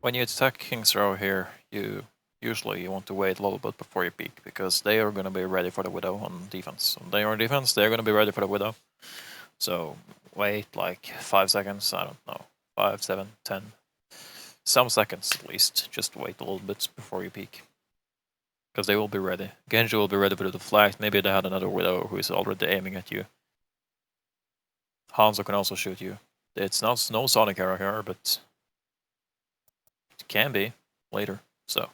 when you attack King's Row here, usually you want to wait a little bit before you peek, because they are going to be ready for the Widow on defense. When they are on defense, they're going to be ready for the Widow. So wait like 5 seconds, I don't know, 5, 7, 10, some seconds at least. Just wait a little bit before you peek, because they will be ready. Genji will be ready with the flag. Maybe they had another Widow who is already aiming at you. Hanzo can also shoot you. It's not no Sonic arrow here, but it can be later. So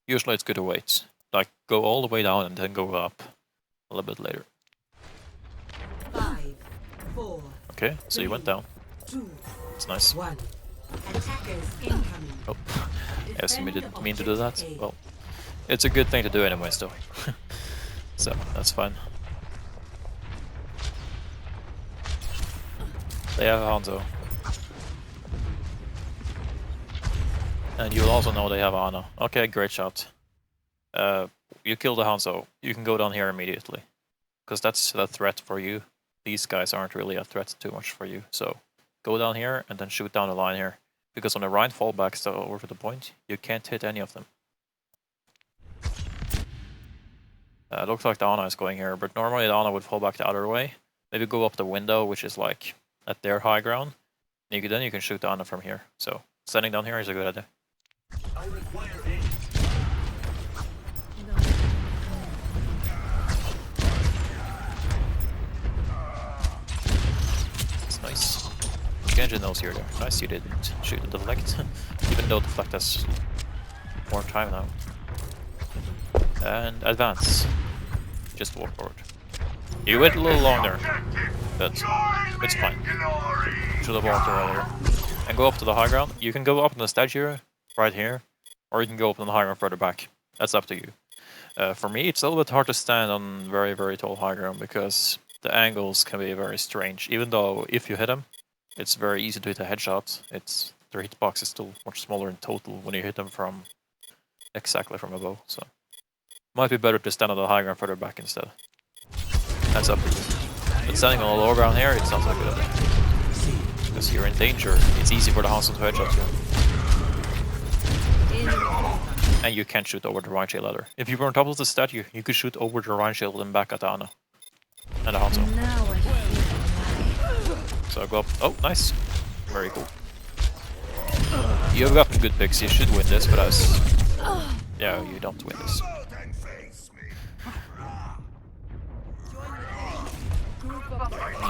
usually it's good to wait. Like go all the way down and then go up a little bit later. 5, 4. Okay, so you went down. 2, It's nice. 1. Attackers incoming. Oh, yes, you didn't mean to do that. Well, it's a good thing to do anyway, still. So that's fine. They have Hanzo. And you'll also know they have Ana. Okay, great shot. You kill the Hanzo. You can go down here immediately, because that's a threat for you. These guys aren't really a threat too much for you. So go down here and then shoot down the line here. Because on the right fallbacks over the point, you can't hit any of them. Looks like the Ana is going here, but normally the Ana would fall back the other way. Maybe go up the window, which is like at their high ground. Then you can shoot the Ana from here. So standing down here is a good idea. It's nice. Genji knows you're there. Nice, you didn't shoot the deflect, even though deflect has more time now. And advance. Just walk forward. You wait a little longer, but it's fine. Should have walked earlier. And go up to the high ground. You can go up on the statue right here, or you can go up on the high ground further back. That's up to you. For me, it's a little bit hard to stand on very, very tall high ground because the angles can be very strange. Even though if you hit them, it's very easy to hit a headshot. Their hitbox is still much smaller in total when you hit them from exactly from above. So might be better to stand on the high ground further back instead. That's up to you. But standing on the lower ground here, it's not so good idea. Because you're in danger. It's easy for the Hanzo to headshot you. And you can't shoot over the right shield ladder. If you were on top of the statue, you could shoot over the right shield and back at the Ana. And the Hanzo. So go up. Oh, nice. Very cool. You've gotten good picks. You should win this, but yeah, you don't win this.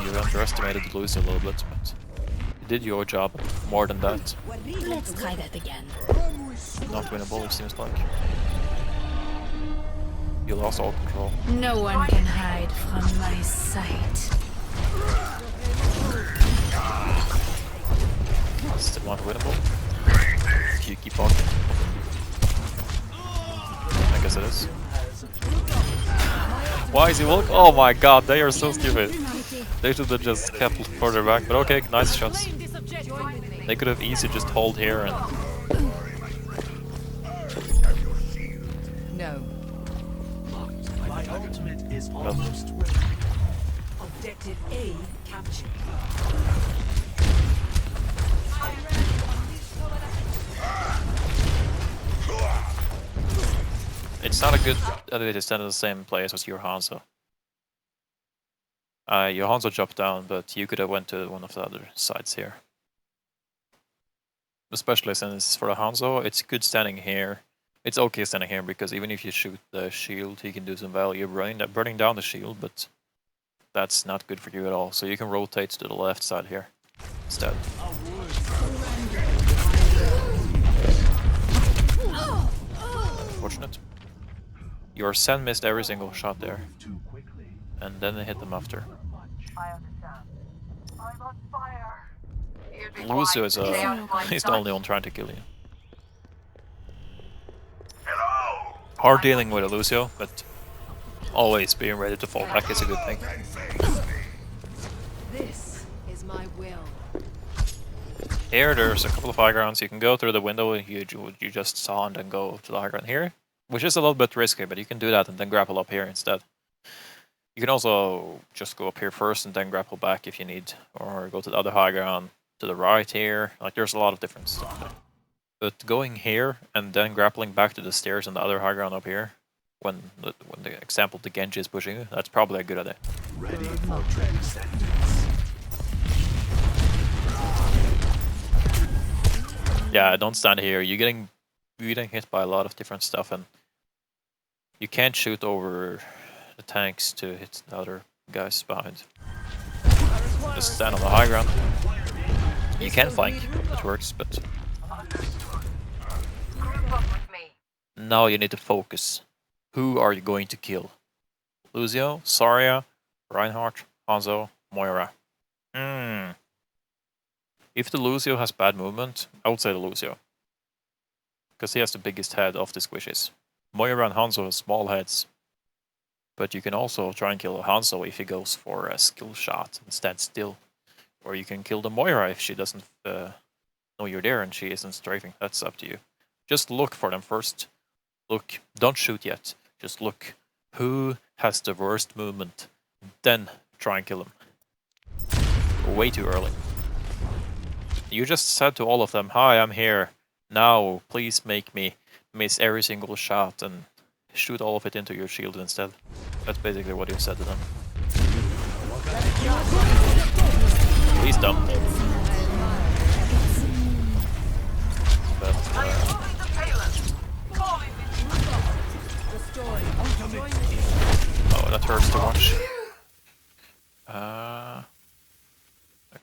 You underestimated Lucy a little bit, but you did your job. More than that. Let's try that again. Not winnable, it seems like. You lost all control. No one can hide from my sight. Still not winnable. You keep walking. I guess it is. Why is he walking? Oh my god, they are so stupid. They should have just kept further back, but okay, nice shots. They could have easily just hold here and... No. My ultimate is almost ready. Objective A captured. It's not a good idea to stand in the same place as your Hanzo. Your Hanzo dropped down, but you could have went to one of the other sides here. Especially since for the Hanzo, it's good standing here. It's okay standing here, because even if you shoot the shield, he can do some value burning down the shield, but that's not good for you at all. So you can rotate to the left side here instead. Unfortunate. Your Sen missed every single shot there, and then they hit them after. Lucio is he's the only one trying to kill you. Hard dealing with a Lucio, but always being ready to fall back is a good thing. This is my will. Here, there's a couple of high grounds. You can go through the window you just saw and then go to the high ground here, which is a little bit risky, but you can do that and then grapple up here instead. You can also just go up here first and then grapple back if you need, or go to the other high ground to the right here. Like, there's a lot of different stuff there. But going here and then grappling back to the stairs and the other high ground up here, when the example the Genji is pushing you, that's probably a good idea. Ready for transcendence. Yeah, don't stand here. You're getting hit by a lot of different stuff, and you can't shoot over the tanks to hit the other guys behind. Just stand on the high ground. You can flank, which works, but now you need to focus. Who are you going to kill? Lucio, Zarya, Reinhardt, Hanzo, Moira. If the Lucio has bad movement, I would say the Lucio. Because he has the biggest head of the squishes. Moira and Hanzo have small heads. But you can also try and kill Hanzo if he goes for a skill shot and stands still. Or you can kill the Moira if she doesn't know you're there and she isn't strafing. That's up to you. Just look for them first. Look, don't shoot yet. Just look. Who has the worst movement? Then try and kill him. Way too early. You just said to all of them, "Hi, I'm here. Now, please make me miss every single shot and shoot all of it into your shield instead." That's basically what you said to them. Please don't. But, oh, that hurts to watch. I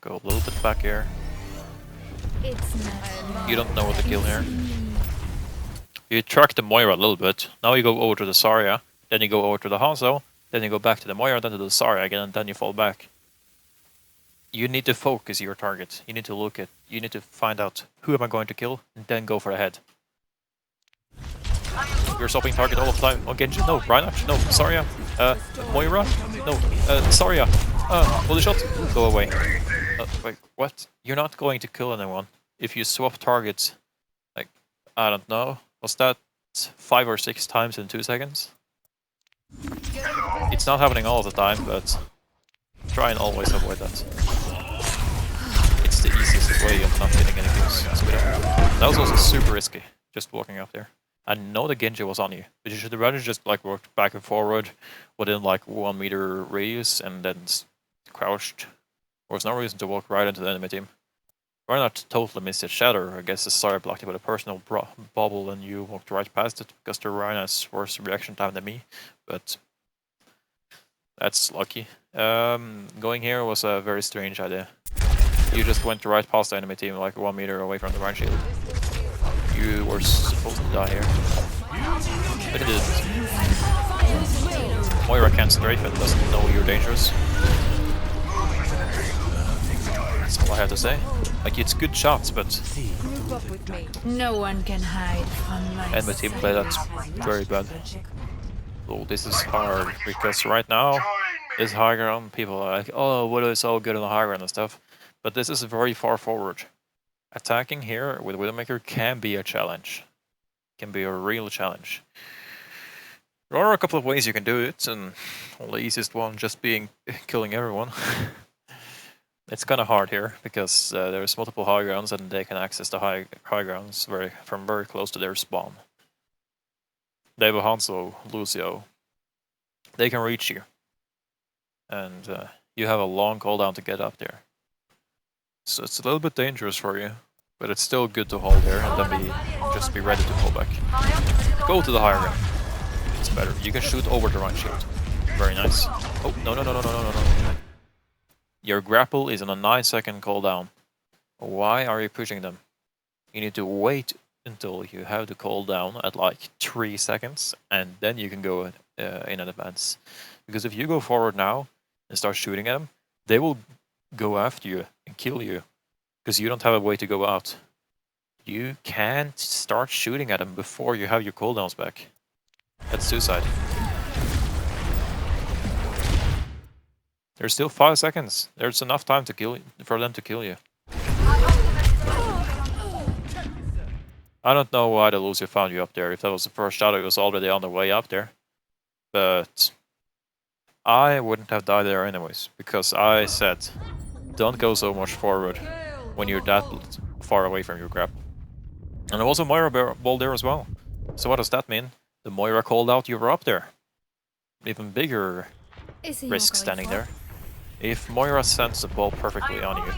go a little bit back here. You don't know what to kill here. You track the Moira a little bit. Now you go over to the Zarya, then you go over to the Hanzo, then you go back to the Moira, then to the Zarya again, and then you fall back. You need to focus your target. You need to look at, you need to find out who am I going to kill, and then go for the head. You're stopping target all the time. Oh, Genji, no, Reinhardt, no, Zarya, Moira, no, Zarya, holy shot, go away. Wait, what? You're not going to kill anyone if you swap targets, like, I don't know, was that 5 or 6 times in 2 seconds? It's not happening all the time, but try and always avoid that. It's the easiest way of not getting any kills. That was also super risky, just walking up there. I know the Genji was on you, but you should have rather just like worked back and forward within like 1 meter radius and then crouched. There was no reason to walk right into the enemy team. Why not totally miss it? Shatter, I guess the Zarya blocked it with a personal bubble and you walked right past it because the Rhino has worse reaction time than me, but that's lucky. Going here was a very strange idea. You just went right past the enemy team like 1 meter away from the Rhine shield. You were supposed to die here, but it didn't. Moira can't strafe and doesn't know you're dangerous. That's all I have to say. Like, it's good shots, but No one can hide from my enemy team play that's very bad. So this is hard because right now this high ground people are like, oh, Widow is so good on the high ground and stuff, but this is very far forward. Attacking here with Widowmaker can be a challenge. Can be a real challenge. There are a couple of ways you can do it, and the easiest one just being killing everyone. It's kind of hard here because there's multiple high grounds and they can access the high grounds from very close to their spawn. They have a Hanzo, Lucio. They can reach you, and you have a long cooldown to get up there. So it's a little bit dangerous for you, but it's still good to hold there and then just be ready to pull back. Go to the higher ground. It's better. You can shoot over the Rhine shield. Very nice. Oh, no. Your grapple is on a 9-second cooldown. Why are you pushing them? You need to wait until you have the cooldown at like 3 seconds, and then you can go in advance. Because if you go forward now and start shooting at them, they will go after you and kill you. Because you don't have a way to go out. You can't start shooting at them before you have your cooldowns back. That's suicide. There's still 5 seconds. There's enough time to kill for them to kill you. I don't know why the Lucio found you up there. If that was the first shot, it was already on the way up there. But I wouldn't have died there anyways, because I said, don't go so much forward when you're that far away from your grapple. And there was a Moira ball there as well. So what does that mean? The Moira called out you were up there. Even bigger Is he risk not going standing for? there. If Moira sends the ball perfectly on you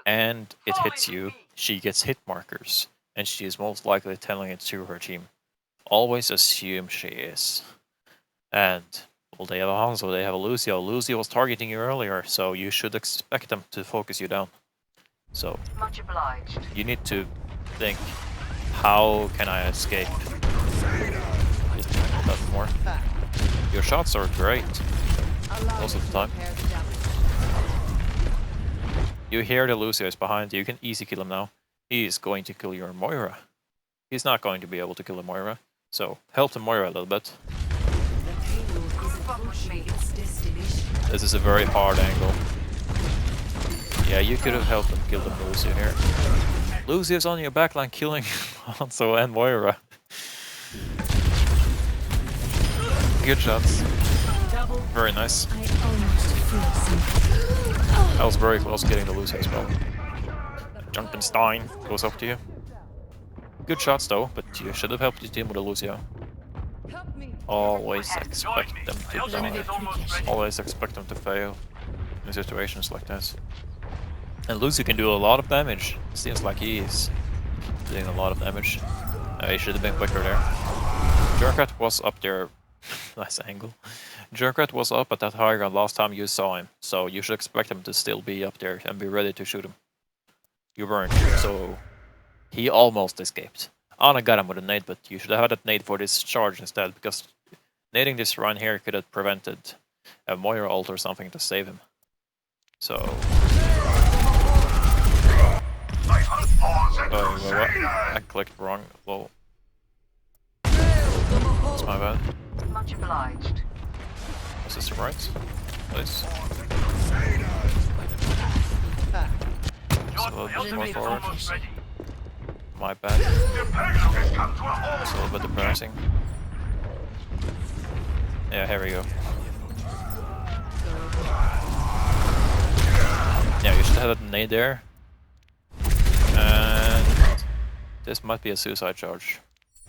and it hits you, she gets hit markers. And she is most likely telling it to her team. Always assume she is. And, well, they have a Hanzo, they have a Lucio. Lucio was targeting you earlier, so you should expect them to focus you down. So, Much obliged. you need to think, how can I escape? Just a bit more. Your shots are great, most of the time. You hear the Lucio is behind you, you can easy kill him now. He is going to kill your Moira. He's not going to be able to kill the Moira, so help the Moira a little bit. The payload is approaching its destination. This is a very hard angle. Yeah, you could have helped him kill the Lucio here. Lucio's on your backline killing Hanzo and Moira. Good shots. Very nice. I almost feel something. I was very close getting the Lucio as well. Junkenstein goes up to you. Good shots though, but you should have helped your team with a Lucio. Always expect them to die. Always expect them to fail in situations like this. And Lucio can do a lot of damage. Seems like he is doing a lot of damage. He should have been quicker there. Jerkat was up there. Nice angle. Jerkat was up at that high ground last time you saw him, so you should expect him to still be up there and be ready to shoot him. You weren't, so he almost escaped. Anna got him with a nade, but you should have had that nade for this charge instead, because nading this run here could have prevented a Moira ult or something to save him. So... I clicked wrong. Well, that's my bad. Much obliged. Was this right? Please. Just a little bit more forward. My bad. It's a little bit depressing. Yeah, here we go. Yeah, you should have that nade there. And this might be a suicide charge.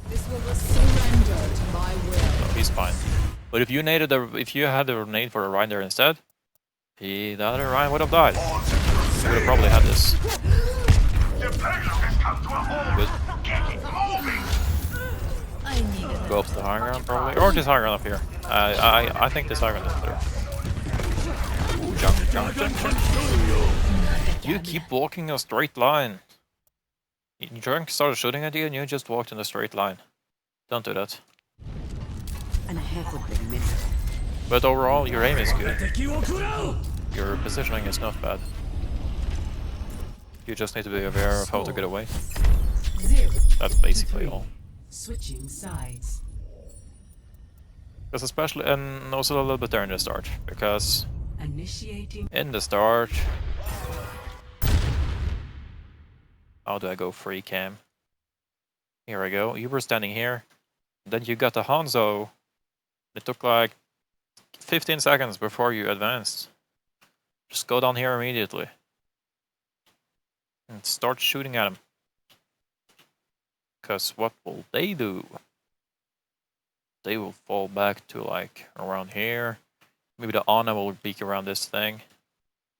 This will surrender to my will. So he's fine. But if you had the nade for the Rhine there instead, the other Rhine would have died. You would have probably had this. Good. I needed Go up to the high ground probably, or this high ground up here. I think this high ground is better. Ooh, jump. You keep walking a straight line. Junk started shooting at you and you just walked in a straight line. Don't do that. And a half would bring minute. But overall, your aim is good. Your positioning is not bad. You just need to be aware of how to get away. 0. That's basically all. Switching sides. Because especially, and also a little bit there in the start, because Initiating. in the start... How do I go free cam? Here I go. You were standing here. Then you got the Hanzo. It took like 15 seconds before you advanced. Just go down here immediately. And start shooting at him. Because what will they do? They will fall back to like around here. Maybe the Ana will peek around this thing.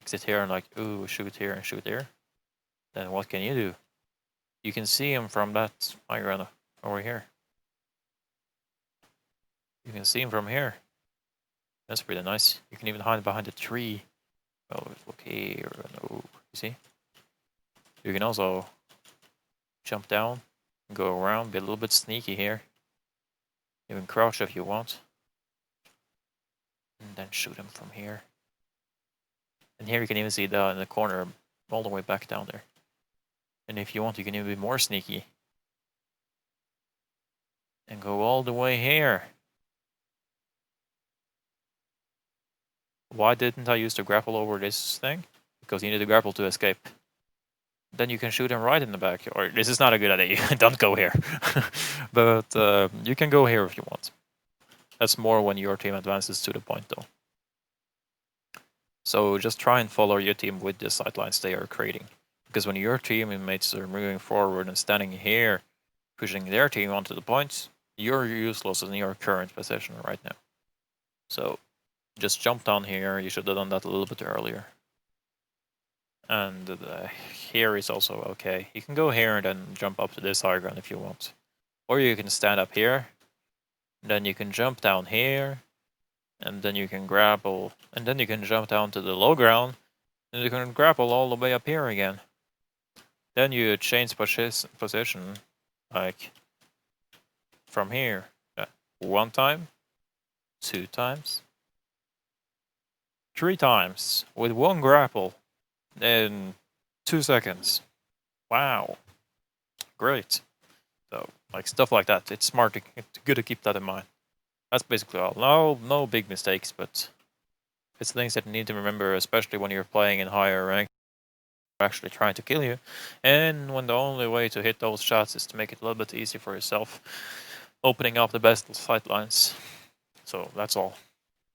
Sit here and like, ooh, shoot here and shoot there. Then what can you do? You can see him from that high ground over here. You can see him from here. That's pretty nice. You can even hide behind a tree. Oh, look here. No, you see? You can also jump down, go around, be a little bit sneaky here. Even crouch if you want. And then shoot him from here. And here you can even see the in the corner all the way back down there. And if you want, you can even be more sneaky. And go all the way here. Why didn't I use the grapple over this thing? Because you need the grapple to escape. Then you can shoot him right in the back. Or this is not a good idea. Don't go here. But you can go here if you want. That's more when your team advances to the point though. So just try and follow your team with the sightlines they are creating. Because when your teammates are moving forward and standing here pushing their team onto the points, you're useless in your current position right now. So just jump down here. You should have done that a little bit earlier. And here is also okay. You can go here and then jump up to this high ground if you want. Or you can stand up here, then you can jump down here, and then you can grapple, and then you can jump down to the low ground, and you can grapple all the way up here again. Then you change position, like from here. 1 time, 2 times, 3 times, with 1 grapple in 2 seconds. Wow. Great. So, like, stuff like that. It's smart, it's good to keep that in mind. That's basically all. No big mistakes, but it's things that you need to remember, especially when you're playing in higher rank, actually trying to kill you, and when the only way to hit those shots is to make it a little bit easier for yourself, opening up the best sight lines. So that's all.